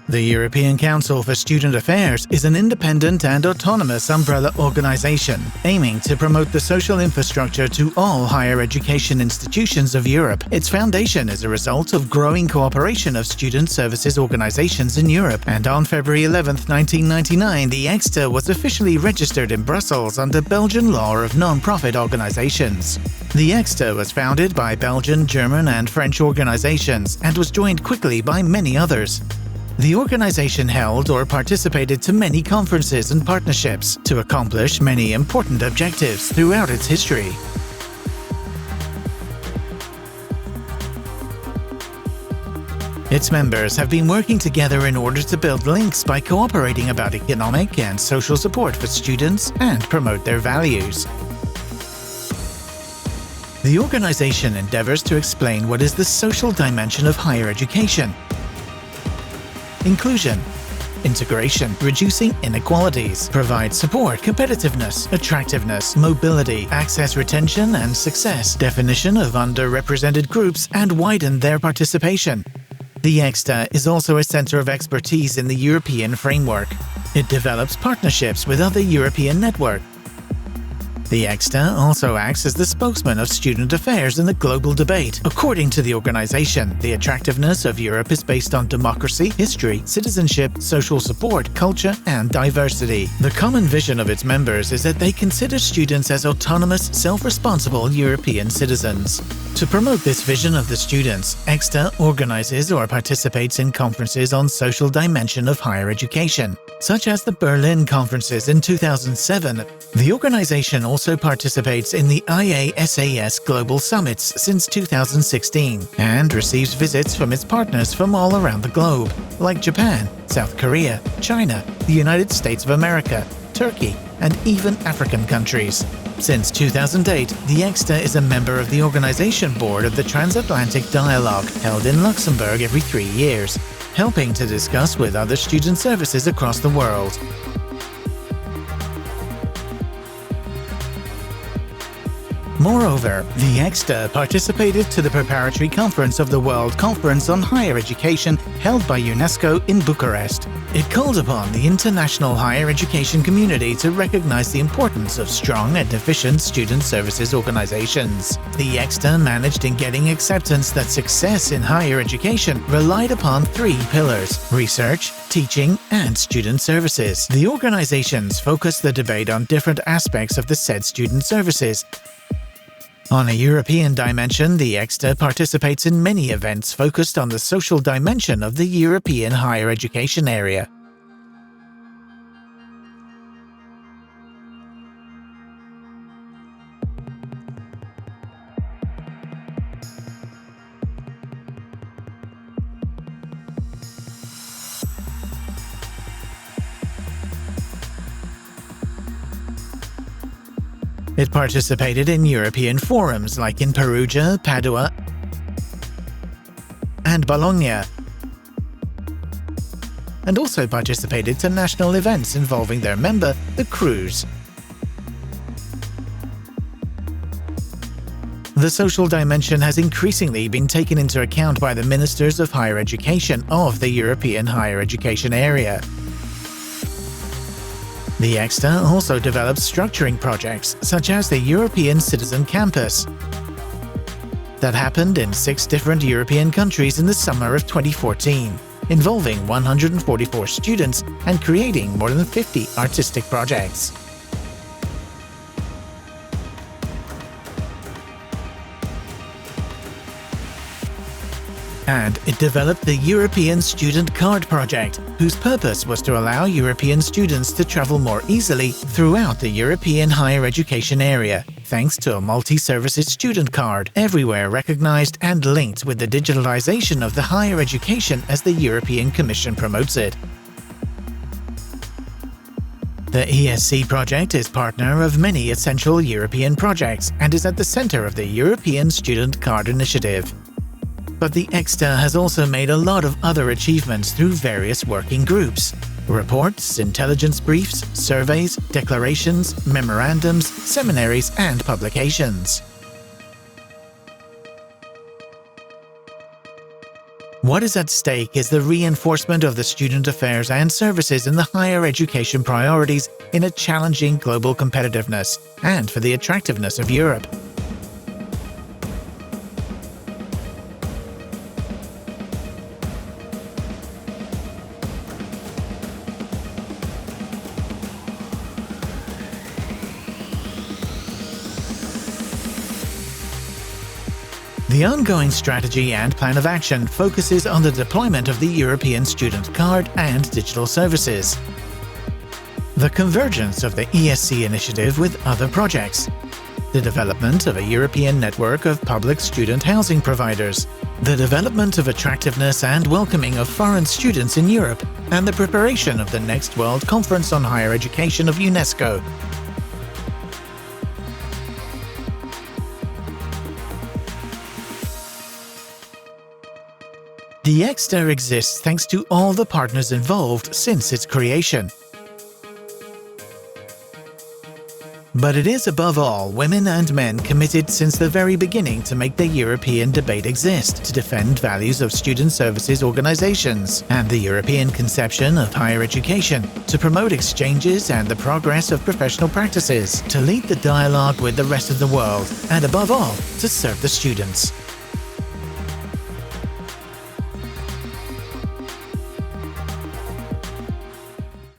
The European Council for Student Affairs is an independent and autonomous umbrella organization aiming to promote the social infrastructure to all higher education institutions of Europe. Its foundation is a result of growing cooperation of student services organizations in Europe, and on February 11, 1999, the ECSTA was officially registered in Brussels under Belgian law of non-profit organizations. The ECSTA was founded by Belgian, German, and French organizations and was joined quickly by many others. The organization held or participated to many conferences and partnerships to accomplish many important objectives throughout its history. Its members have been working together in order to build links by cooperating about economic and social support for students and promote their values. The organization endeavors to explain what is the social dimension of higher education: inclusion, integration, reducing inequalities, provide support, competitiveness, attractiveness, mobility, access, retention, and success, definition of underrepresented groups, and widen their participation. The ECSTA is also a center of expertise in the European framework. It develops partnerships with other European networks. The ECSTA also acts as the spokesman of student affairs in the global debate. According to the organization, the attractiveness of Europe is based on democracy, history, citizenship, social support, culture, and diversity. The common vision of its members is that they consider students as autonomous, self-responsible European citizens. To promote this vision of the students, ECSTA organizes or participates in conferences on social dimension of higher education, such as the Berlin conferences in 2007. The organization also participates in the IASAS Global Summits since 2016 and receives visits from its partners from all around the globe, like Japan, South Korea, China, the United States of America, Turkey, and even African countries. Since 2008, the ECSTA is a member of the organization board of the Transatlantic Dialogue, held in Luxembourg every 3 years, helping to discuss with other student services across the world. Moreover, the ECSTA participated to the preparatory conference of the World Conference on Higher Education held by UNESCO in Bucharest. It called upon the international higher education community to recognize the importance of strong and efficient student services organizations. The ECSTA managed in getting acceptance that success in higher education relied upon 3 pillars: research, teaching, and student services. The organizations focused the debate on different aspects of the said student services. On a European dimension, the ECSTA participates in many events focused on the social dimension of the European higher education area. It participated in European forums like in Perugia, Padua, and Bologna, and also participated to national events involving their member, the Crews. The social dimension has increasingly been taken into account by the ministers of higher education of the European higher education area. The ECSTA also develops structuring projects such as the European Citizen Campus that happened in 6 different European countries in the summer of 2014, involving 144 students and creating more than 50 artistic projects. And it developed the European Student Card project, whose purpose was to allow European students to travel more easily throughout the European higher education area, thanks to a multi-services student card, everywhere recognized and linked with the digitalization of the higher education as the European Commission promotes it. The ESC project is partner of many essential European projects and is at the center of the European Student Card Initiative. But the ECSTA has also made a lot of other achievements through various working groups: reports, intelligence briefs, surveys, declarations, memorandums, seminaries, and publications. What is at stake is the reinforcement of the student affairs and services in the higher education priorities in a challenging global competitiveness and for the attractiveness of Europe. The ongoing strategy and plan of action focuses on the deployment of the European Student Card and digital services, the convergence of the ESC initiative with other projects, the development of a European network of public student housing providers, the development of attractiveness and welcoming of foreign students in Europe, and the preparation of the next World Conference on Higher Education of UNESCO. The ECSTA exists thanks to all the partners involved since its creation. But it is above all women and men committed since the very beginning to make the European debate exist, to defend values of student services organizations and the European conception of higher education, to promote exchanges and the progress of professional practices, to lead the dialogue with the rest of the world, and above all, to serve the students.